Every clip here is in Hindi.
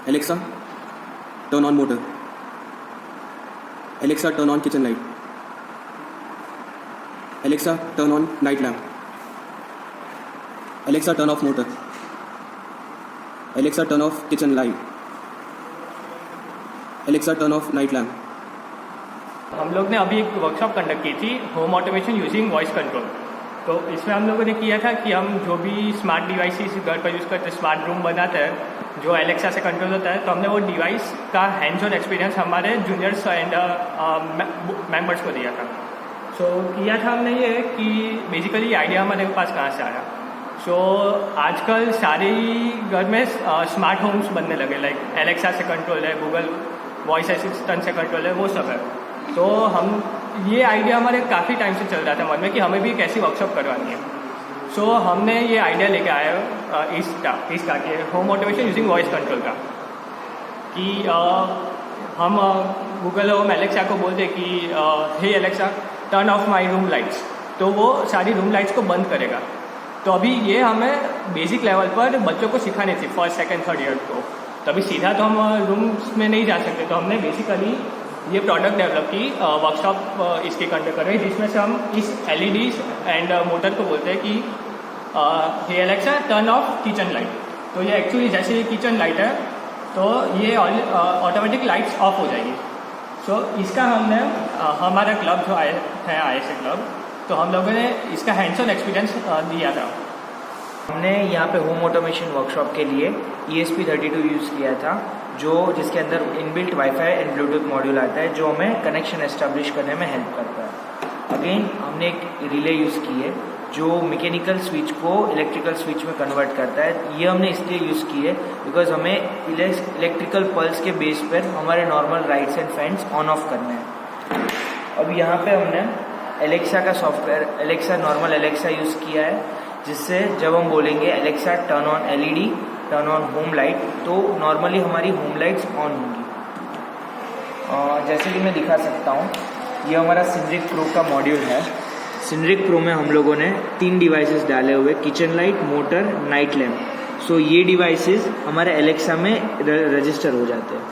Alexa, turn on motor. Alexa, turn on kitchen light. Alexa, turn on night lamp. Alexa, turn off motor. Alexa, turn off kitchen light. Alexa, turn off night lamp. हम लोग ने अभी एक वर्कशॉप कंडक्ट की थी home automation using voice control. तो इसमें हम लोगों ने किया था कि हम जो भी स्मार्ट डिवाइसेस घर पर यूज़ करते हैं, स्मार्ट रूम बनाते हैं जो एलेक्सा से कंट्रोल होता है, तो हमने वो डिवाइस का हैंड्स ऑन एक्सपीरियंस हमारे जूनियर्स एंड मेंबर्स को दिया था। सो किया था हमने ये कि बेसिकली आइडिया हमारे पास कहाँ से आया। सो आजकल सारे ही घर में स्मार्ट होम्स बनने लगे, लाइक एलेक्सा से कंट्रोल है, गूगल वॉइस असिस्टेंट से कंट्रोल है, वो सब है। तो हम ये आइडिया हमारे काफ़ी टाइम से चल रहा था मन में कि हमें भी एक ऐसी वर्कशॉप करवानी है। सो हमने ये आइडिया लेके आए इसका कि home automation using voice control का, कि हम गूगल होम एलेक्सा को बोलते कि hey Alexa turn off my room lights, तो वो सारी रूम लाइट्स को बंद करेगा। तो अभी ये हमें बेसिक लेवल पर बच्चों को सिखानी थी, फर्स्ट सेकंड थर्ड ईयर को। तो अभी सीधा तो हम रूम्स में नहीं जा सकते, तो हमने बेसिकली ये प्रोडक्ट डेवलप की, वर्कशॉप इसकी कंडक्ट कर रहे हैं, जिसमें से हम इस LEDs एंड मोटर को बोलते हैं कि hey Alexa turn off kitchen light. तो ये एक्चुअली जैसे ये किचन लाइट है तो ये ऑटोमेटिक लाइट्स ऑफ हो जाएगी। सो इसका हमने हमारा क्लब जो है ISA क्लब, तो हम लोगों ने इसका हैंड्स ऑन एक्सपीरियंस दिया था। हमने यहाँ पे होम ऑटोमेशन वर्कशॉप के लिए ESP32 यूज़ किया था, जिसके अंदर inbuilt wifi and Bluetooth module आता है जो हमें कनेक्शन एस्टेब्लिश करने में हेल्प करता है। अगेन हमने एक रिले यूज़ की है जो मैकेनिकल स्विच को इलेक्ट्रिकल स्विच में कन्वर्ट करता है। ये हमने इसलिए यूज़ की है बिकॉज हमें इलेक्ट्रिकल पल्स के बेस पर हमारे normal lights and fans on off करने हैं। अब यहाँ पे हमने एलेक्सा का सॉफ्टवेयर नॉर्मल एलेक्सा यूज़ किया है, जिससे जब हम बोलेंगे Alexa turn on LED, turn on home light, तो नॉर्मली हमारी होम लाइट्स ऑन होंगी। जैसे कि मैं दिखा सकता हूँ, ये हमारा सिनरिक प्रो का मॉड्यूल है। सिनरिक प्रो में हम लोगों ने 3 डिवाइसेस डाले हुए, kitchen light, motor, night lamp. So ये डिवाइसेस हमारे एलेक्सा में रजिस्टर हो जाते हैं।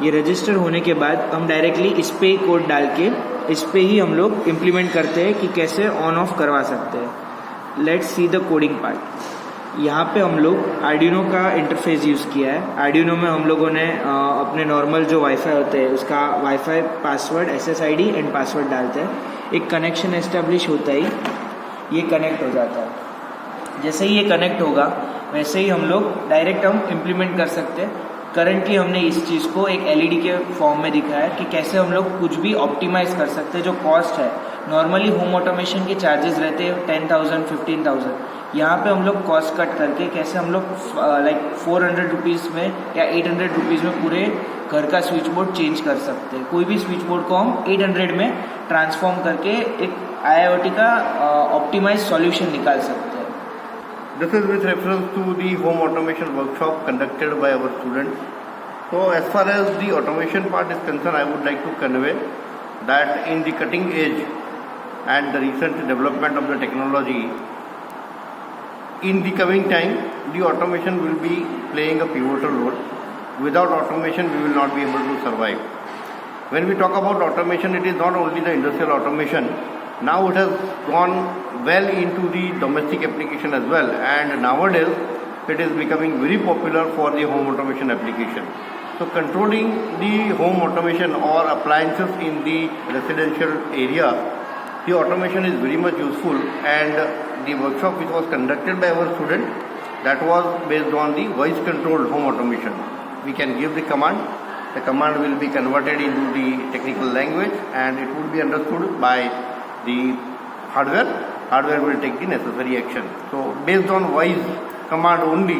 ये रजिस्टर होने के बाद हम डायरेक्टली इस पे ही कोड डाल के इस पे ही हम लोग इम्प्लीमेंट करते हैं कि कैसे ऑन ऑफ करवा सकते हैं। Let's see the coding part. यहाँ पे हम लोग आर्डिनो का इंटरफेस यूज़ किया है। आर्डिनो में हम लोगों ने अपने नॉर्मल जो वाईफाई होते हैं उसका wifi password, SSID and password डालते हैं। एक कनेक्शन एस्टेब्लिश होता ही ये कनेक्ट हो जाता है। जैसे ही ये कनेक्ट होगा वैसे ही हम लोग डायरेक्ट इम्प्लीमेंट कर सकते हैं। करंटली हमने इस चीज़ को एक LED के फॉर्म में दिखाया है कि कैसे हम लोग कुछ भी ऑप्टिमाइज़ कर सकते हैं। जो कॉस्ट है, नॉर्मली होम ऑटोमेशन के चार्जेस रहते हैं 10,000 15,000, यहाँ पे हम लोग कॉस्ट कट करके कैसे हम लोग लाइक 400 रुपीज़ में या 800 रुपीज़ में पूरे घर का स्विच बोर्ड चेंज कर सकते हैं। कोई भी स्विच बोर्ड को हम 800 में ट्रांसफॉर्म करके एक IIoT का ऑप्टिमाइज सॉल्यूशन निकाल सकते हैं। This is with reference to the home automation workshop conducted by our students. So as far as the automation part is concerned, I would like to convey that in the cutting edge and the recent development of the technology, in the coming time, the automation will be playing a pivotal role. Without automation, we will not be able to survive. When we talk about automation, it is not only the industrial automation. Now it has gone well into the domestic application as well, and nowadays it is becoming very popular for the home automation application. So controlling the home automation or appliances in the residential area, the automation is very much useful, and the workshop which was conducted by our student, that was based on the voice controlled home automation. We can give the command will be converted into the technical language and it would be understood by the hardware will take the necessary action. So based on voice command only,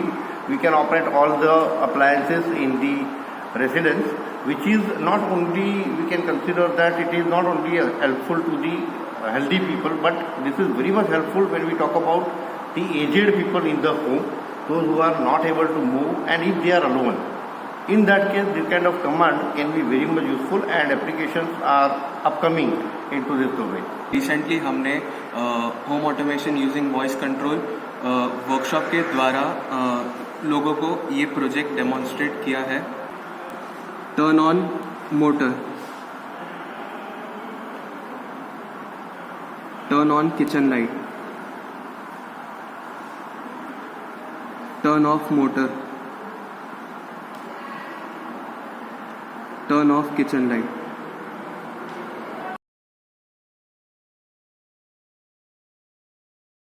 we can operate all the appliances in the residence, which is not only, we can consider that it is not only helpful to the healthy people, but this is very much helpful when we talk about the aged people in the home, those who are not able to move, and if they are alone. In that case, this kind of command can be very much useful, and applications are upcoming into this domain. Recently हमने home automation using voice control workshop के द्वारा लोगों को ये प्रोजेक्ट डेमोन्स्ट्रेट किया है। Turn on motor, turn on kitchen light, turn off motor, turn off kitchen light.